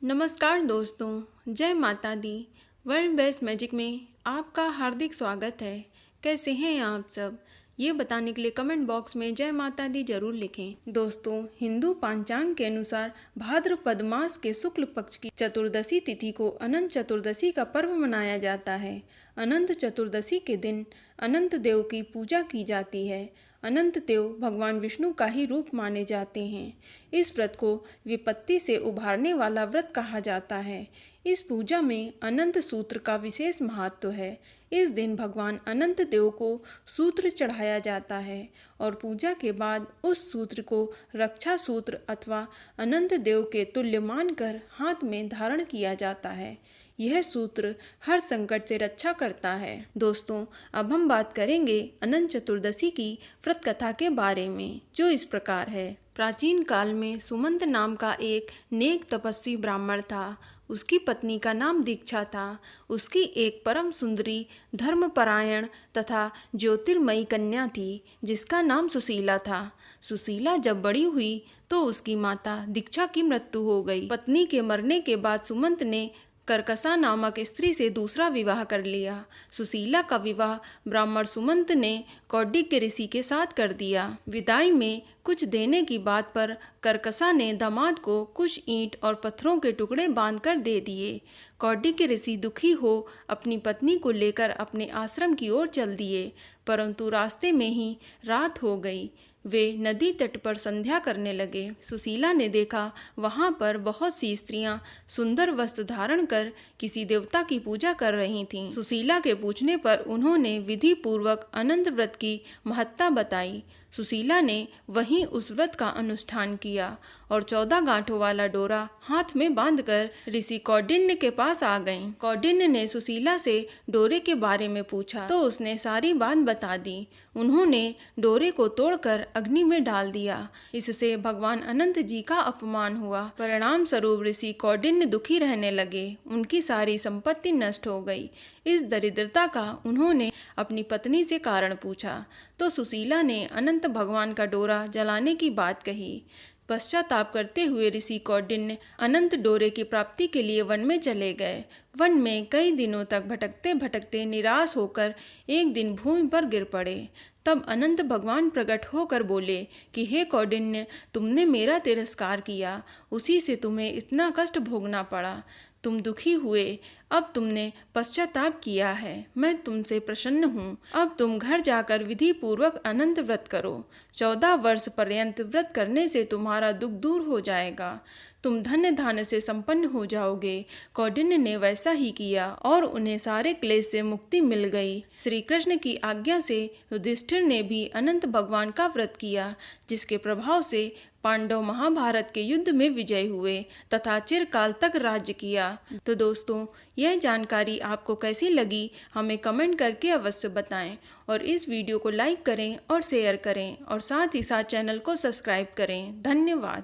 नमस्कार दोस्तों, जय माता दी। वर्ल्ड बेस्ट मैजिक में आपका हार्दिक स्वागत है। कैसे हैं आप सब? ये बताने के लिए कमेंट बॉक्स में जय माता दी जरूर लिखें। दोस्तों, हिंदू पंचांग के अनुसार भाद्रपद मास के शुक्ल पक्ष की चतुर्दशी तिथि को अनंत चतुर्दशी का पर्व मनाया जाता है। अनंत चतुर्दशी के दिन अनंत देव की पूजा की जाती है। अनंत देव भगवान विष्णु का ही रूप माने जाते हैं। इस व्रत को विपत्ति से उभारने वाला व्रत कहा जाता है। इस पूजा में अनंत सूत्र का विशेष महत्व है। इस दिन भगवान अनंत देव को सूत्र चढ़ाया जाता है और पूजा के बाद उस सूत्र को रक्षा सूत्र अथवा अनंत देव के तुल्य मानकर हाथ में धारण किया जाता है। यह सूत्र हर संकट से रक्षा करता है। दोस्तों, अब हम बात करेंगे अनंत चतुर्दशी की व्रत कथा के बारे में, जो इस प्रकार है। प्राचीन काल में सुमंत नाम का एक नेक तपस्वी ब्राह्मण था। उसकी पत्नी का नाम दीक्षा था। उसकी एक परम सुंदरी, धर्मपरायण तथा ज्योतिर्मयी कन्या थी, जिसका नाम सुशीला था। सुशीला जब बड़ी हुई तो उसकी माता दीक्षा की मृत्यु हो गई। पत्नी के मरने के बाद सुमंत ने कर्कसा नामक स्त्री से दूसरा विवाह कर लिया। सुशीला का विवाह ब्राह्मण सुमंत ने कौडिग्य ऋषि के साथ कर दिया। विदाई में कुछ देने की बात पर कर्कसा ने दामाद को कुछ ईंट और पत्थरों के टुकड़े बांधकर दे दिए। कौडिग्य ऋषि दुखी हो अपनी पत्नी को लेकर अपने आश्रम की ओर चल दिए, परंतु रास्ते में ही रात हो गई। वे नदी तट पर संध्या करने लगे। सुशीला ने देखा वहां पर बहुत सी स्त्रियां सुंदर वस्त्र धारण कर किसी देवता की पूजा कर रही थीं। सुशीला के पूछने पर उन्होंने विधि पूर्वक अनंत व्रत की महत्ता बताई। सुशीला ने वहीं उस व्रत का अनुष्ठान किया और 14 गांठों वाला डोरा हाथ में बांधकर ऋषि कौंडिन्य के पास आ गईं। कौंडिन्य ने सुशीला से डोरे के बारे में पूछा तो उसने सारी बात बता दी। उन्होंने डोरे को तोड़कर अग्नि में डाल दिया। इससे भगवान अनंत जी का अपमान हुआ। परिणाम स्वरूप ऋषि कौंडिन्य दुखी रहने लगे। उनकी सारी संपत्ति नष्ट हो गई। इस दरिद्रता का उन्होंने अपनी पत्नी से कारण पूछा तो सुशीला ने अनंत भगवान का डोरा जलाने की बात कही। पश्चाताप करते हुए ऋषि कौंडिन्य अनंत डोरे की प्राप्ति के लिए वन में चले गए। वन में कई दिनों तक भटकते भटकते निराश होकर एक दिन भूमि पर गिर पड़े। तब अनंत भगवान प्रकट होकर बोले कि हे कौंडिन्य, तुमने मेरा तिरस्कार किया, उसी से तुम्हें इतना कष्ट भोगना पड़ा। तुम दुखी हुए, अब तुमने पश्चाताप किया है। मैं तुमसे प्रसन्न हूँ। अब तुम घर जाकर विधि पूर्वक अनंत व्रत करो। 14 वर्ष पर्यंत व्रत करने से तुम्हारा दुख दूर हो जाएगा। तुम धन्य धान्य से संपन्न हो जाओगे। कौंडिन्य ने वैसा ही किया और उन्हें सारे क्लेश से मुक्ति मिल गई। श्री कृष्ण की आज्ञा से युधिष्ठिर ने भी अनंत भगवान का व्रत किया, जिसके प्रभाव से पांडव महाभारत के युद्ध में विजय हुए तथा चिरकाल तक राज्य किया। तो दोस्तों, यह जानकारी आपको कैसी लगी हमें कमेंट करके अवश्य बताएं और इस वीडियो को लाइक करें और शेयर करें और साथ ही साथ चैनल को सब्सक्राइब करें। धन्यवाद।